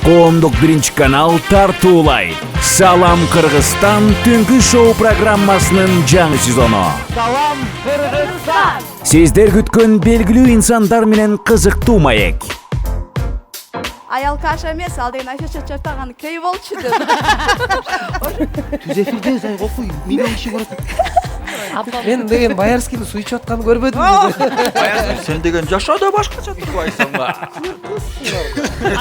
Коомдук биринчи канал тартуулайт. Салам Кыргызстан түнкү шоу программасынын жаңы сезону. Салам Кыргызстан. Сиздер күткөн белгилүү инсандар менен кызыктуу маек. Аял каша эмес, ал деген Айша чачартаган кей болчу деп. Түз эфирден сай окуй, миллион киши көрөт. Мен деген Боярскийни суу ичип атканын көрбөдүм. Сен деген жашоодо башкача турбайсың ба?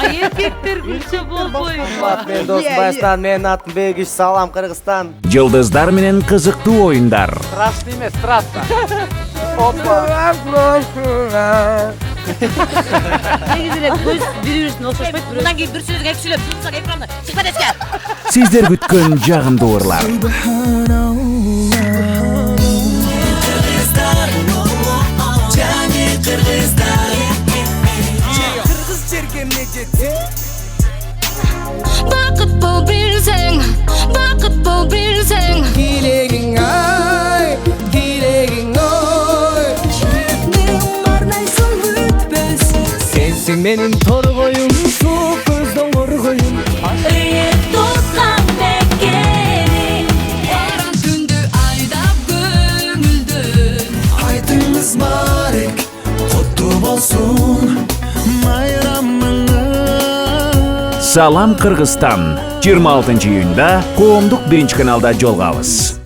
Эркектер күлчө болбойбу. Мен досум Баястан, менин атым Бегиш, салам Кыргызстан. Жылдыздар менен кызыктуу оюндар. Страшно эмес, страшно. Негизи эле көз бири-бирисине окшошпойт. Мындан кийин бир сөзгө эки сүйлөп, турсак экранды чыкпа деске. Сиздер күткөн жагымдуу ырлар. Бақыт бол билсең, бақыт бол билсең. Килегиң ай, килегиң ой. Жүрегиң арнайсың өтпөсүн. Сенсиң менин торгоюм, суу көздөн коргоюм. Ыйык туткан мекени. Барам түндү айдап көңүлдөн. Айтыңыз барек, құтты болсын майрамыңыз. Салам Кыргызстан 26 июнда Коомдук биринчи каналда жолугабыз.